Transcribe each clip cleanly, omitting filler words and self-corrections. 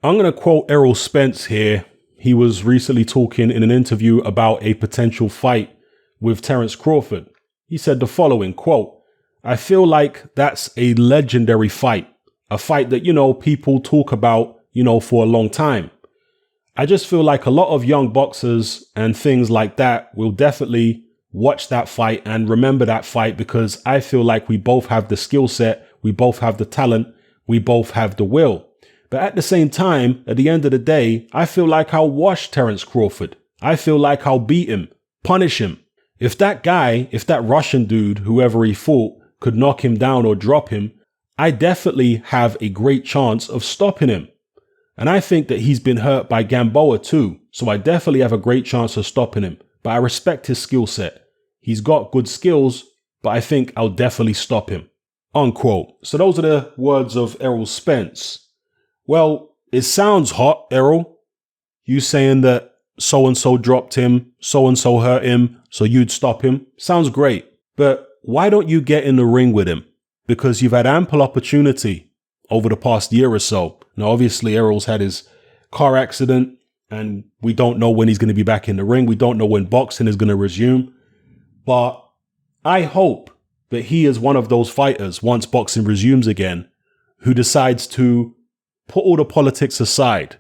I'm going to quote Errol Spence here. He was recently talking in an interview about a potential fight with Terence Crawford. He said the following, quote, "I feel like that's a legendary fight, a fight that, people talk about, for a long time. I just feel like a lot of young boxers and things like that will definitely watch that fight and remember that fight because I feel like we both have the skill set, we both have the talent, we both have the will. But at the same time, at the end of the day, I feel like I'll wash Terence Crawford. I feel like I'll beat him, punish him. If that Russian dude, whoever he fought, could knock him down or drop him, I definitely have a great chance of stopping him. And I think that he's been hurt by Gamboa too, so I definitely have a great chance of stopping him. But I respect his skill set. He's got good skills, but I think I'll definitely stop him." Unquote. So those are the words of Errol Spence. Well, it sounds hot, Errol. You saying that so-and-so dropped him, so-and-so hurt him, so you'd stop him. Sounds great. But why don't you get in the ring with him? Because you've had ample opportunity over the past year or so. Now, obviously, Errol's had his car accident, and we don't know when he's going to be back in the ring. We don't know when boxing is going to resume. But I hope that he is one of those fighters, once boxing resumes again, who decides to put all the politics aside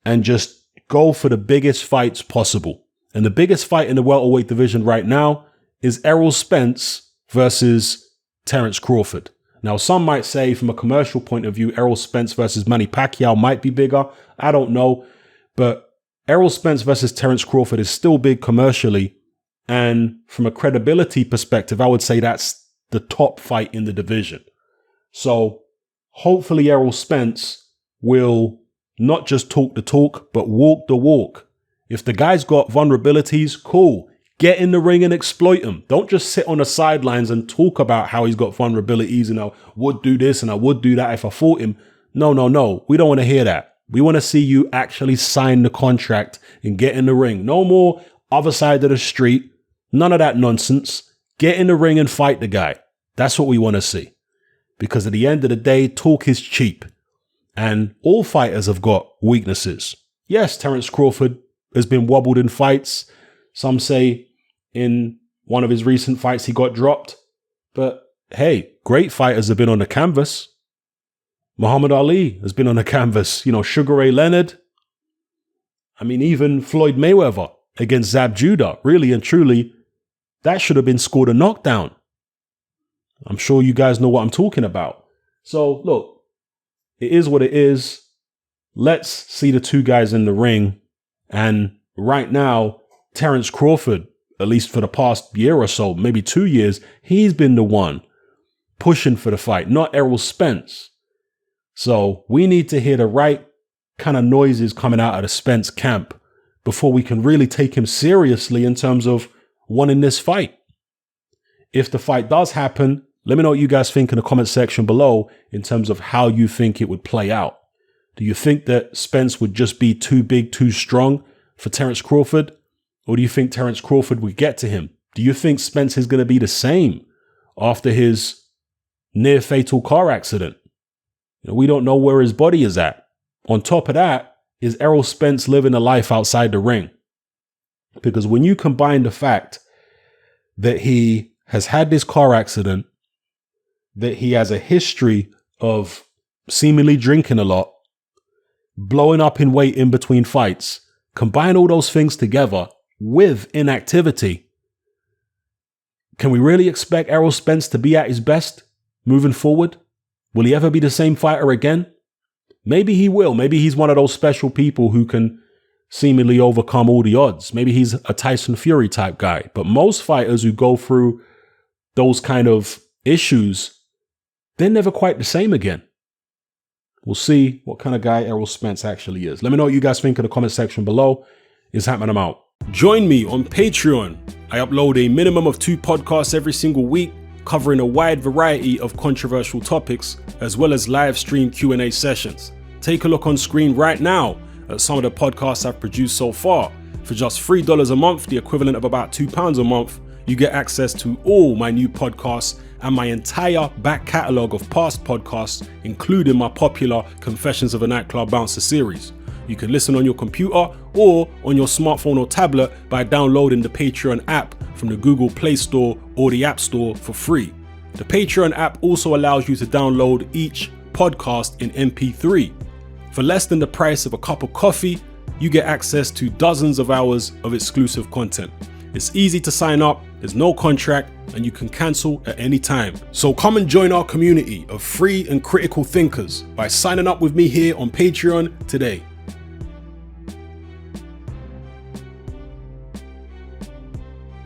and just go for the biggest fights possible. And the biggest fight in the welterweight division right now is Errol Spence versus Terence Crawford. Now, some might say from a commercial point of view, Errol Spence versus Manny Pacquiao might be bigger. I don't know. But Errol Spence versus Terence Crawford is still big commercially. And from a credibility perspective, I would say that's the top fight in the division. So hopefully Errol Spence will not just talk the talk, but walk the walk. If the guy's got vulnerabilities, cool. Get in the ring and exploit them. Don't just sit on the sidelines and talk about how he's got vulnerabilities and I would do this and I would do that if I fought him. No. We don't want to hear that. We want to see you actually sign the contract and get in the ring. No more other side of the street. None of that nonsense. Get in the ring and fight the guy. That's what we want to see. Because at the end of the day, talk is cheap. And all fighters have got weaknesses. Yes, Terence Crawford has been wobbled in fights. Some say in one of his recent fights he got dropped. But hey, great fighters have been on the canvas. Muhammad Ali has been on the canvas. Sugar Ray Leonard. Even Floyd Mayweather against Zab Judah. Really and truly, that should have been scored a knockdown. I'm sure you guys know what I'm talking about. So look, it is what it is. Let's see the two guys in the ring. And right now, Terence Crawford, at least for the past year or so, maybe 2 years, he's been the one pushing for the fight, not Errol Spence. So we need to hear the right kind of noises coming out of the Spence camp before we can really take him seriously in terms of winning this fight. If the fight does happen, let me know what you guys think in the comment section below in terms of how you think it would play out. Do you think that Spence would just be too big, too strong for Terence Crawford? Or do you think Terence Crawford would get to him? Do you think Spence is going to be the same after his near fatal car accident? We don't know where his body is at. On top of that, is Errol Spence living a life outside the ring? Because when you combine the fact that he has had this car accident, that he has a history of seemingly drinking a lot, blowing up in weight in between fights, combine all those things together with inactivity, can we really expect Errol Spence to be at his best moving forward? Will he ever be the same fighter again? Maybe he will. Maybe he's one of those special people who can seemingly overcome all the odds. Maybe he's a Tyson Fury type guy. But most fighters who go through those kind of issues, they're never quite the same again. We'll see what kind of guy Errol Spence actually is. Let me know what you guys think in the comment section below. It's happening. I'm out. Join me on Patreon. I upload a minimum of 2 podcasts every single week, covering a wide variety of controversial topics, as well as live stream Q&A sessions. Take a look on screen right now at some of the podcasts I've produced so far. For just $3 a month, the equivalent of about £2 a month, you get access to all my new podcasts and my entire back catalogue of past podcasts, including my popular Confessions of a Nightclub Bouncer series. You can listen on your computer or on your smartphone or tablet by downloading the Patreon app from the Google Play Store or the App Store for free. The Patreon app also allows you to download each podcast in MP3. For less than the price of a cup of coffee, you get access to dozens of hours of exclusive content. It's easy to sign up, there's no contract, and you can cancel at any time. So come and join our community of free and critical thinkers by signing up with me here on Patreon today.